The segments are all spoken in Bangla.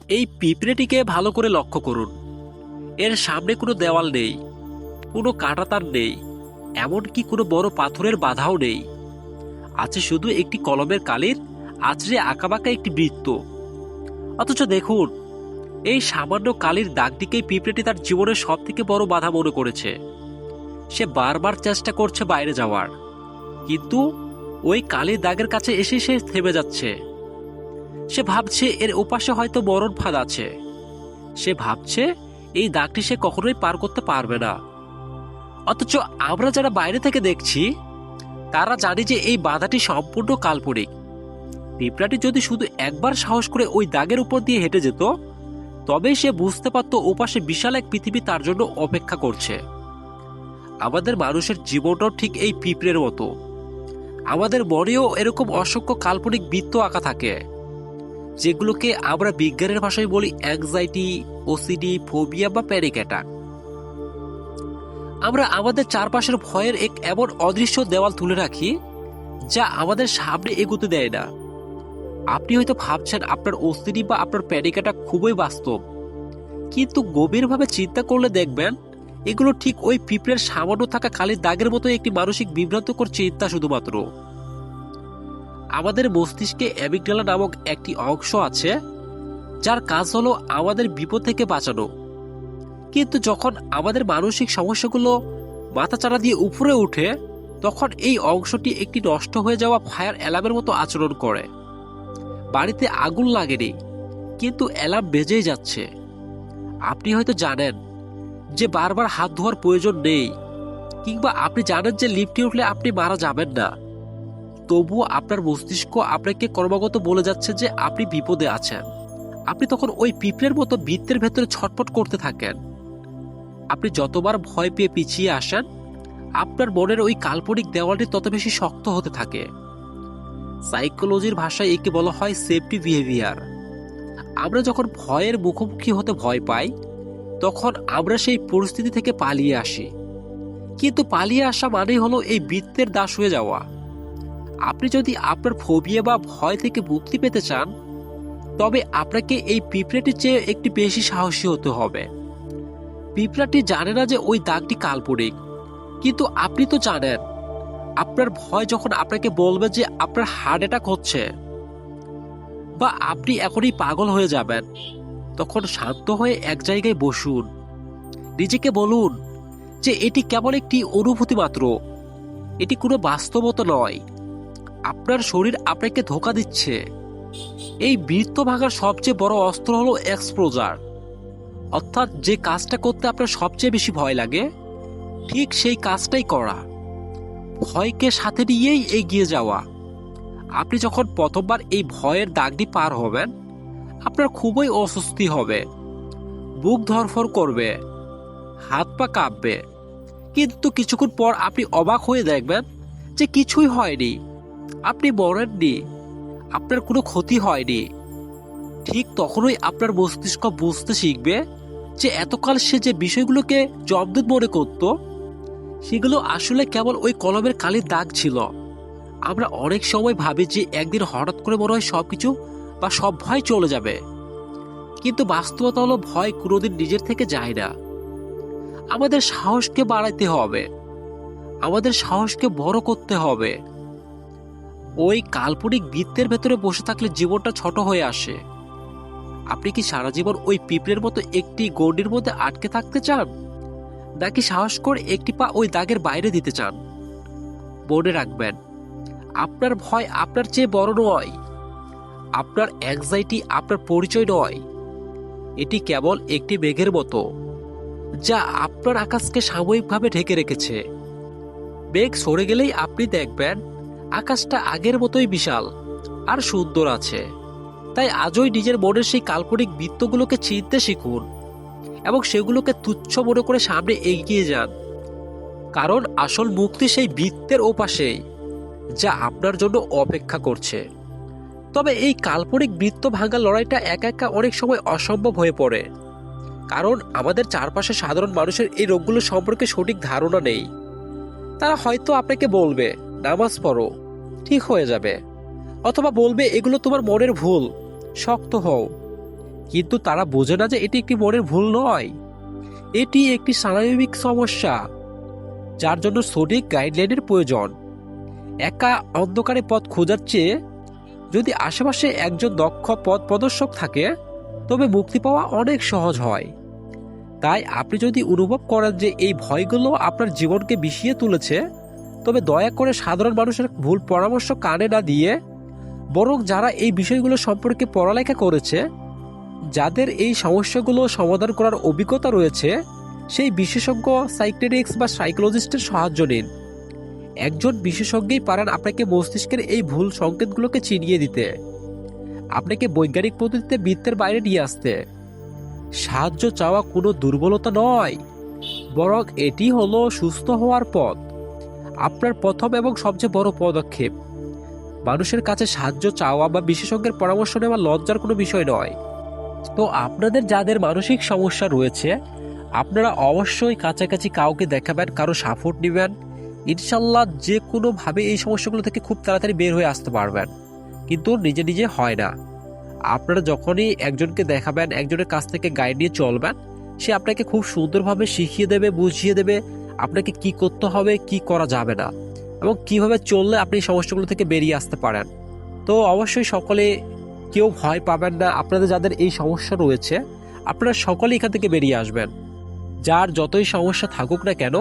এই পিঁপড়েটিকে ভালো করে লক্ষ্য করুন। এর সামনে কোনো দেওয়াল নেই, কোনো কাঁটাতার নেই, এমনকি কোনো বড় পাথরের বাধাও নেই। আছে শুধু একটি কলমের কালির আঁচড়ে আঁকাবাঁকা একটি বৃত্ত। অথচ দেখুন, এই সামান্য কালির দাগটিকেই পিঁপড়েটি তার জীবনের সব থেকে বড় বাধা মনে করেছে। সে বারবার চেষ্টা করছে বাইরে যাওয়ার, কিন্তু ওই কালির দাগের কাছে এসে সে থেমে যাচ্ছে। সে ভাবছে এর ওপাশে হয়তো মরণ ফাঁদ আছে। সে ভাবছে এই দাগটি সে কখনোই পার করতে পারবে না। অথচ আমরা যারা বাইরে থেকে দেখছি তারা জানি যে এই বাধাটি সম্পূর্ণ কাল্পনিক। পিঁপড়াটি যদি শুধু একবার সাহস করে ওই দাগের উপর দিয়ে হেঁটে যেত, তবে সে বুঝতে পারত ওপাশে বিশাল এক পৃথিবী তার জন্য অপেক্ষা করছে। আমাদের মানুষের জীবনটাও ঠিক এই পিঁপড়ের মতো। আমাদের মনেও এরকম অসংখ্য কাল্পনিক বৃত্ত আঁকা থাকে, যেগুলোকে আমরা বিজ্ঞানের ভাষায় বলি অ্যাংজাইটি, ওসিডি, ফোবিয়া বা প্যানিক অ্যাটাক। আমরা আমাদের চারপাশের ভয়ের এক এমন অদৃশ্য দেওয়াল তুলে রাখি, যা আমাদের সামনে এগোতে দেয় না। আপনি হয়তো ভাবছেন আপনার ওসিডি বা আপনার প্যানিক অ্যাটাক খুবই বাস্তব, কিন্তু গভীরভাবে চিন্তা করলে দেখবেন এগুলো ঠিক ওই পিঁপড়ের সামান্য থাকা কালির দাগের মতো একটি মানসিক বিভ্রান্তকর চিন্তা শুধুমাত্র। আমাদের মস্তিষ্কে অ্যামিগডালা নামক একটি অংশ আছে, যার কাজ হলো আমাদের বিপদ থেকে বাঁচানো। কিন্তু যখন আমাদের মানসিক সমস্যাগুলো মাথাচাড়া দিয়ে উপরে উঠে, তখন এই অংশটি একটি নষ্ট হয়ে যাওয়া ফায়ার অ্যালার্মের মতো আচরণ করে। বাড়িতে আগুন লাগেনি, কিন্তু অ্যালার্ম বেজেই যাচ্ছে। আপনি হয়তো জানেন যে বারবার হাত ধোয়ার প্রয়োজন নেই, কিংবা আপনি জানেন যে লিফটে উঠলে আপনি মারা যাবেন না। তবুও আপনার মস্তিষ্ক আপনাকে ক্রমাগত বলে যাচ্ছে যে আপনি বিপদে আছেন। আপনি তখন ওই পিঁপড়ের মতো বৃত্তের ভেতরে ছটফট করতে থাকেন। আপনি যতবার ভয় পেয়ে পিছিয়ে আসেন, আপনার মনের ওই কাল্পনিক দেওয়ালটি তত বেশি শক্ত হতে থাকে। সাইকোলজির ভাষায় একে বলা হয় সেফটি বিহেভিয়ার। আমরা যখন ভয়ের মুখোমুখি হতে ভয় পাই, তখন আমরা সেই পরিস্থিতি থেকে পালিয়ে আসি। কিন্তু পালিয়ে আসা মানেই হলো এই বৃত্তের দাস হয়ে যাওয়া। আপনি যদি আপনার ফোবিয়া বা ভয় থেকে মুক্তি পেতে চান, তবে আপনাকে এই পিঁপড়াটির চেয়ে একটি বেশি সাহসী হতে হবে। পিঁপড়াটি জানে না যে ওই দাগটি কাল্পনিক, কিন্তু আপনি তো জানেন। আপনার ভয় যখন আপনাকে বলবে যে আপনার হার্ট অ্যাটাক হচ্ছে বা আপনি এখনই পাগল হয়ে যাবেন, তখন শান্ত হয়ে এক জায়গায় বসুন। নিজেকে বলুন যে এটি কেবল একটি অনুভূতি মাত্র, এটি কোনো বাস্তবতা নয়। আপনার শরীর আপনাকে ধোঁকা দিচ্ছে। এই বৃত্ত ভাঙার সবচেয়ে বড় অস্ত্র হলো এক্সপোজার, অর্থাৎ যে কাজটা করতে আপনার সবচেয়ে বেশি ভয় লাগে, ঠিক সেই কাজটাই করা। ভয়কে সাথে নিয়েই এগিয়ে যাওয়া। আপনি যখন প্রথমবার এই ভয়ের দাগটি পার হবেন, আপনার খুবই অস্বস্তি হবে, বুক ধড়ফড় করবে, হাত পা কাঁপবে। কিন্তু কিছুক্ষণ পর আপনি অবাক হয়ে দেখবেন যে কিছুই হয়নি, আপনি মরেননি, আপনার কোনো ক্ষতি হয়নি। ঠিক তখনই আপনার মস্তিষ্ক বুঝতে শিখবে যে এতকাল সে যে বিষয়গুলোকে জমদূত মনে করত, সেগুলো আসলে কেবল ওই কলমের কালির দাগ ছিল। আমরা অনেক সময় ভাবি যে একদিন হঠাৎ করে মনে হয় সবকিছু বা সব ভয় চলে যাবে, কিন্তু বাস্তবতা হলো ভয় কোনোদিন নিজের থেকে যায় না। আমাদের সাহসকে বাড়াইতে হবে, আমাদের সাহসকে বড় করতে হবে। ওই কাল্পনিক বৃত্তের ভেতরে বসে থাকলে জীবনটা ছোট হয়ে আসে। আপনি কি সারা জীবন ওই পিঁপড়ের মতো একটি গণ্ডির মধ্যে আটকে থাকতে চান, নাকি সাহস করে একটি পা ওই দাগের বাইরে দিতে চান? মনে রাখবেন, আপনার ভয় আপনার চেয়ে বড় নয়, আপনার অ্যাংজাইটি আপনার পরিচয় নয়। এটি কেবল একটি মেঘের মতো, যা আপনার আকাশকে সাময়িকভাবে ঢেকে রেখেছে। মেঘ সরে গেলেই আপনি দেখবেন আকাশটা আগের মতোই বিশাল আর সুন্দর আছে। তাই আজই নিজের মনের সেই কাল্পনিক বৃত্তগুলোকে চিনতে শিখুন এবং সেগুলোকে তুচ্ছ মনে করে সামনে এগিয়ে যান। কারণ আসল মুক্তি সেই বৃত্তের ওপাশেই, যা আপনার জন্য অপেক্ষা করছে। তবে এই কাল্পনিক বৃত্ত ভাঙার লড়াইটা একা একা অনেক সময় অসম্ভব হয়ে পড়ে, কারণ আমাদের চারপাশে সাধারণ মানুষের এই রোগগুলো সম্পর্কে সঠিক ধারণা নেই। তারা হয়তো আপনাকে বলবে নামাজ পড়ো, ঠিক হয়ে যাবে, অথবা বলবে এগুলো তোমার মনের ভুল, শক্ত হও। কিন্তু তারা বোঝে না যে এটি একটি মনের ভুল নয়, এটি একটি স্বাভাবিক সমস্যা যার জন্য সঠিক গাইডলাইনের প্রয়োজন। একা অন্ধকারে পথ খোঁজার চেয়ে যদি আশেপাশে একজন দক্ষ পথ প্রদর্শক থাকে তবে মুক্তি পাওয়া অনেক সহজ হয়। তাই আপনি যদি অনুভব করেন যে এই ভয়গুলো আপনার জীবনকে বিষিয়ে তুলেছে, তবে দয়া করে সাধারণ মানুষের ভুল পরামর্শ কানে না দিয়ে বরং যারা এই বিষয়গুলো সম্পর্কে পড়ালেখা করেছে, যাদের এই সমস্যাগুলো সমাধান করার অভিজ্ঞতা রয়েছে, সেই বিশেষজ্ঞ সাইকিয়াট্রিস্ট বা সাইকোলজিস্টের সাহায্য নিন। একজন বিশেষজ্ঞই পারেন আপনাকে মস্তিষ্কের এই ভুল সংকেতগুলোকে চিনিয়ে দিতে, আপনাকে বৈজ্ঞানিক পদ্ধতিতে বৃত্তের বাইরে নিয়ে আসতে। সাহায্য চাওয়া কোনো দুর্বলতা নয়, বরং এটি হলো সুস্থ হওয়ার পথ, আপনার প্রথম এবং সবচেয়ে বড় পদক্ষেপ। মানুষের কাছে সাহায্য চাওয়া বা বিশেষজ্ঞের পরামর্শ নেওয়া লজ্জার কোনো বিষয় নয়। তো আপনাদের যাদের মানসিক সমস্যা রয়েছে, আপনারা অবশ্যই কাছাকাছি কাউকে দেখাবেন, কারো সাপোর্ট নেবেন। ইনশাল্লাহ যে কোনোভাবে এই সমস্যাগুলো থেকে খুব তাড়াতাড়ি বের হয়ে আসতে পারবেন। কিন্তু নিজে নিজে হয় না। আপনারা যখনই একজনকে দেখাবেন, একজনের কাছ থেকে গাইড নিয়ে চলবেন, সে আপনাকে খুব সুন্দরভাবে শিখিয়ে দেবে, বুঝিয়ে দেবে আপনাকে কি করতে হবে, কি করা যাবে না, এবং কিভাবে চললে আপনি এই সমস্যাগুলো থেকে বেরিয়ে আসতে পারেন। তো অবশ্যই সকলে কেউ ভয় পাবেন না। আপনাদের যাদের এই সমস্যা রয়েছে, আপনারা সকলেই এখান থেকে বেরিয়ে আসবেন। যার যতই সমস্যা থাকুক না কেন,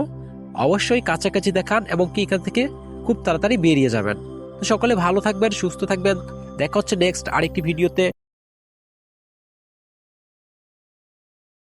অবশ্যই কাছাকাছি দেখান এবং কি এখান থেকে খুব তাড়াতাড়ি বেরিয়ে যাবেন। তো সকলে ভালো থাকবেন, সুস্থ থাকবেন। দেখা হচ্ছে নেক্সট আরেকটি ভিডিওতে।